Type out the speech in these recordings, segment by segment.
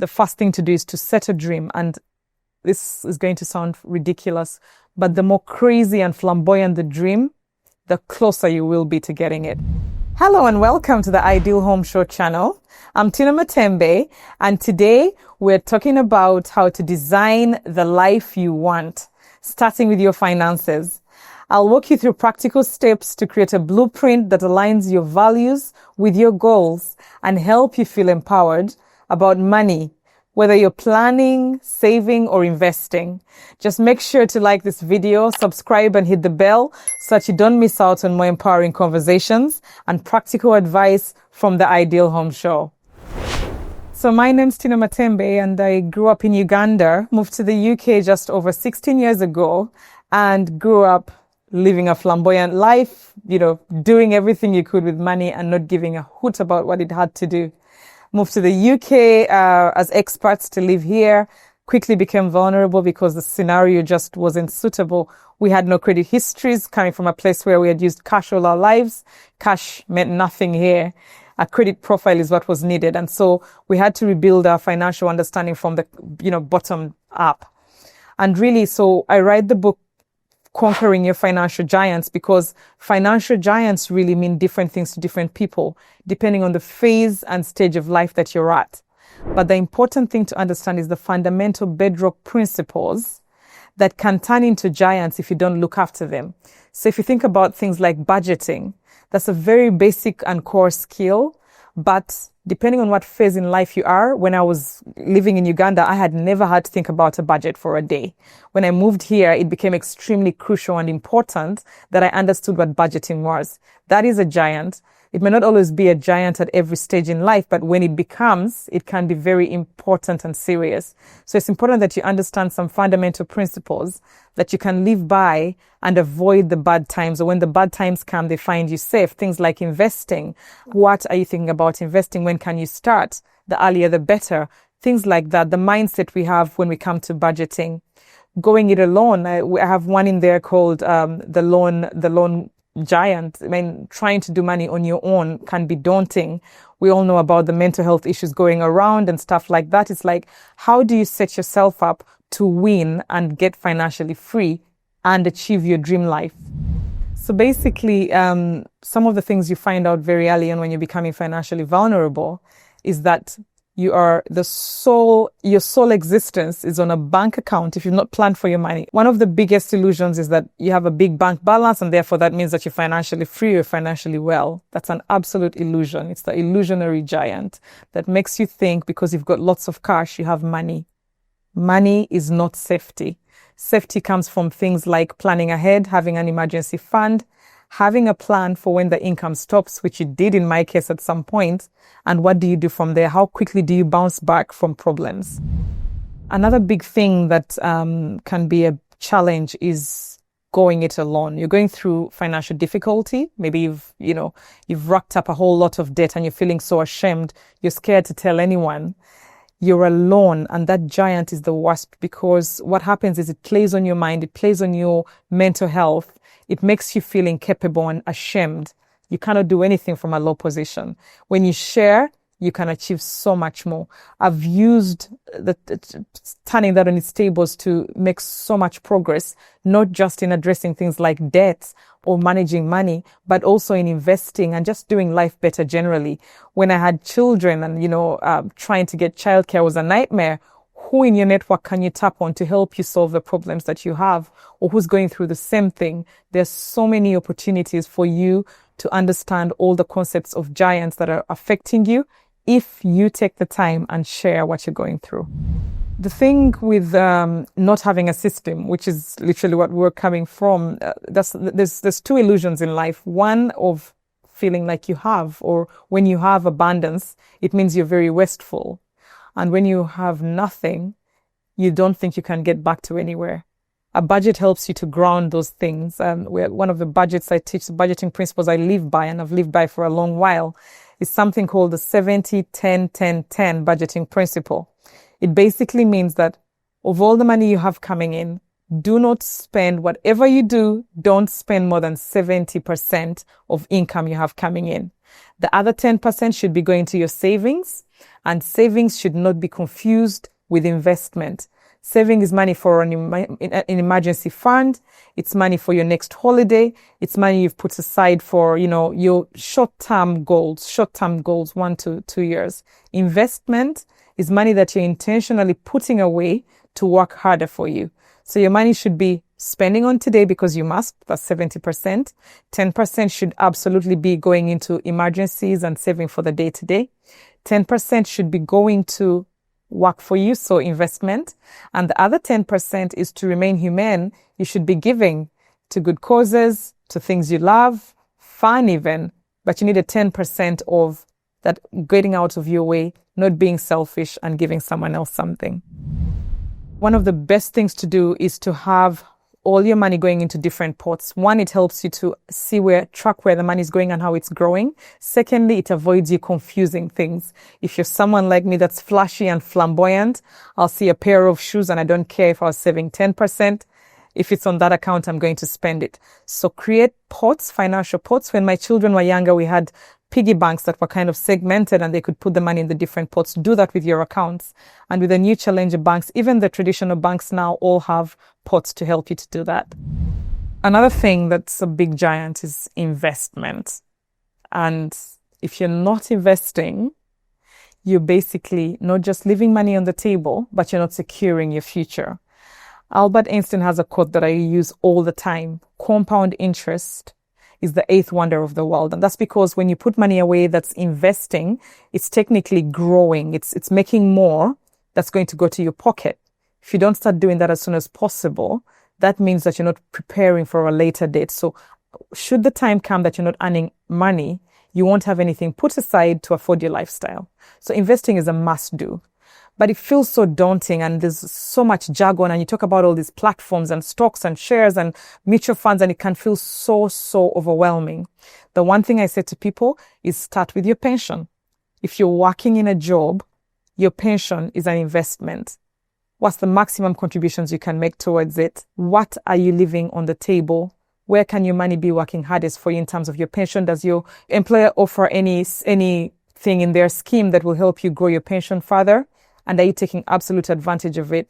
the first thing to do is to set a dream. And this is going to sound ridiculous, but the more crazy and flamboyant the dream, the closer you will be to getting it. Hello and welcome to the Ideal Home Show channel. I'm Tynah Matembe, and today we're talking about how to design the life you want, starting with your finances. I'll walk you through practical steps to create a blueprint that aligns your values with your goals and help you feel empowered about money, whether you're planning, saving, or investing. Just make sure to like this video, subscribe, and hit the bell so that you don't miss out on more empowering conversations and practical advice from the Ideal Home Show. So my name's Tynah Matembe, and I grew up in Uganda, moved to the UK just over 16 years ago, and grew up living a flamboyant life, doing everything you could with money and not giving a hoot about what it had to do. Moved to the UK as experts to live here, quickly became vulnerable because the scenario just wasn't suitable. We had no credit histories, coming from a place where we had used cash all our lives. Cash meant nothing here. A credit profile is what was needed. And so we had to rebuild our financial understanding from the, bottom up. And really, so I write the book, Conquering Your Financial Giants, because financial giants really mean different things to different people, depending on the phase and stage of life that you're at. But the important thing to understand is the fundamental bedrock principles that can turn into giants if you don't look after them. So if you think about things like budgeting, that's a very basic and core skill, but depending on what phase in life you are, when I was living in Uganda, I had never had to think about a budget for a day. When I moved here, it became extremely crucial and important that I understood what budgeting was. That is a giant. It may not always be a giant at every stage in life, but when it becomes, it can be very important and serious. So it's important that you understand some fundamental principles that you can live by and avoid the bad times. Or when the bad times come, they find you safe. Things like investing. What are you thinking about investing? When can you start? The earlier, the better. Things like that. The mindset we have when we come to budgeting. Going it alone. I have one in there called the loan giant. I mean, trying to do money on your own can be daunting. We all know about the mental health issues going around and stuff like that. It's like, how do you set yourself up to win and get financially free and achieve your dream life? So basically, some of the things you find out very early on when you're becoming financially vulnerable is that your sole existence is on a bank account if you've not planned for your money. One of the biggest illusions is that you have a big bank balance and therefore that means that you're financially free or financially well. That's an absolute illusion. It's the illusionary giant that makes you think because you've got lots of cash, you have money. Money is not safety. Safety comes from things like planning ahead, having an emergency fund, having a plan for when the income stops, which it did in my case at some point, and what do you do from there? How quickly do you bounce back from problems? Another big thing that can be a challenge is going it alone. You're going through financial difficulty. Maybe you've racked up a whole lot of debt and you're feeling so ashamed. You're scared to tell anyone. You're alone, and that giant is the worst because what happens is it plays on your mind, it plays on your mental health. It makes you feel incapable and ashamed. You cannot do anything from a low position. When you share, you can achieve so much more. I've used turning that on its tables to make so much progress, not just in addressing things like debts or managing money, but also in investing and just doing life better generally. When I had children and, trying to get childcare was a nightmare. Who in your network can you tap on to help you solve the problems that you have, or who's going through the same thing? There's so many opportunities for you to understand all the concepts of giants that are affecting you if you take the time and share what you're going through. The thing with not having a system, which is literally what we're coming from, there's two illusions in life. One of feeling like you have, or when you have abundance, it means you're very wasteful. And when you have nothing, you don't think you can get back to anywhere. A budget helps you to ground those things. One of the budgets I teach, the budgeting principles I live by, and I've lived by for a long while, is something called the 70-10-10-10 budgeting principle. It basically means that of all the money you have coming in, do not spend, whatever you do, don't spend more than 70% of income you have coming in. The other 10% should be going to your savings. And savings should not be confused with investment. Saving is money for an emergency fund. It's money for your next holiday. It's money you've put aside for, your short-term goals, 1 to 2 years. Investment is money that you're intentionally putting away to work harder for you. So your money should be spending on today because you must. That's 70%. 10% should absolutely be going into emergencies and saving for the day-to-day. 10% should be going to work for you, so investment. And the other 10% is to remain humane. You should be giving to good causes, to things you love, fun even, but you need a 10% of that getting out of your way, not being selfish and giving someone else something. One of the best things to do is to have all your money going into different pots. One, it helps you to track where the money is going and how it's growing. Secondly, it avoids you confusing things. If you're someone like me that's flashy and flamboyant, I'll see a pair of shoes and I don't care if I was saving 10%. If it's on that account, I'm going to spend it. So create pots, financial pots. When my children were younger, we had piggy banks that were kind of segmented and they could put the money in the different pots. Do that with your accounts. And with the new challenger banks, even the traditional banks now all have pots to help you to do that. Another thing that's a big giant is investment. And if you're not investing, you're basically not just leaving money on the table, but you're not securing your future. Albert Einstein has a quote that I use all the time. Compound interest is the eighth wonder of the world. And that's because when you put money away that's investing, it's technically growing. It's making more that's going to go to your pocket. If you don't start doing that as soon as possible, that means that you're not preparing for a later date. So should the time come that you're not earning money, you won't have anything put aside to afford your lifestyle. So investing is a must do. But it feels so daunting and there's so much jargon and you talk about all these platforms and stocks and shares and mutual funds and it can feel so overwhelming. The one thing I say to people is start with your pension. If you're working in a job, your pension is an investment. What's the maximum contributions you can make towards it? What are you leaving on the table? Where can your money be working hardest for you in terms of your pension? Does your employer offer anything in their scheme that will help you grow your pension further? And are you taking absolute advantage of it?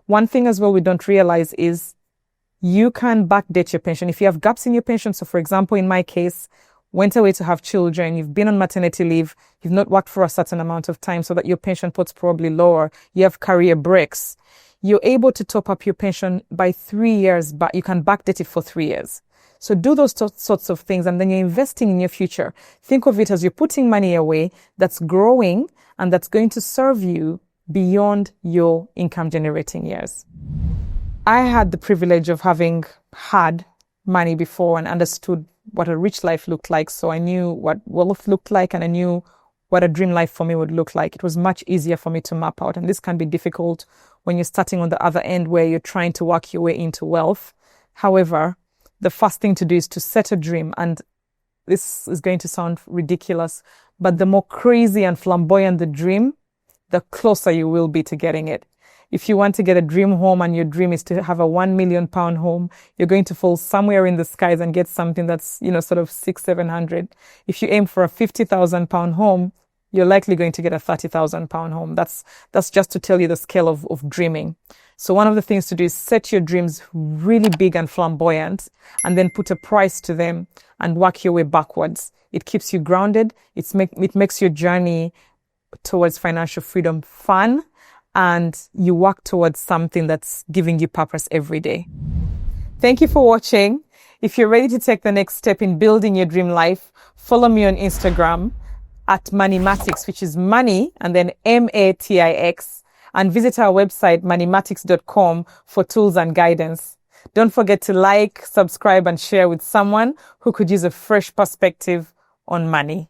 One thing as well we don't realize is you can backdate your pension. If you have gaps in your pension, so for example, in my case, went away to have children, you've been on maternity leave, you've not worked for a certain amount of time so that your pension pot's probably lower, you have career breaks, you're able to top up your pension by 3 years, but you can backdate it for 3 years. So do those sorts of things and then you're investing in your future. Think of it as you're putting money away that's growing and that's going to serve you beyond your income generating years. I had the privilege of having had money before and understood what a rich life looked like. So I knew what wealth looked like and I knew what a dream life for me would look like. It was much easier for me to map out. And this can be difficult when you're starting on the other end where you're trying to work your way into wealth. However, the first thing to do is to set a dream. And this is going to sound ridiculous, but the more crazy and flamboyant the dream, the closer you will be to getting it. If you want to get a dream home and your dream is to have a £1 million home, you're going to fall somewhere in the skies and get something that's, sort of 600-700. If you aim for a £50,000 home, you're likely going to get a £30,000 home. That's just to tell you the scale of dreaming. So one of the things to do is set your dreams really big and flamboyant and then put a price to them and work your way backwards. It keeps you grounded. It makes your journey towards financial freedom fun, and you work towards something that's giving you purpose every day. Thank you for watching. If you're ready to take the next step in building your dream life, follow me on Instagram at MoneyMatiX, which is money and then MATIX, and visit our website MoneyMatiX.com for tools and guidance. Don't forget to like, subscribe, and share with someone who could use a fresh perspective on money.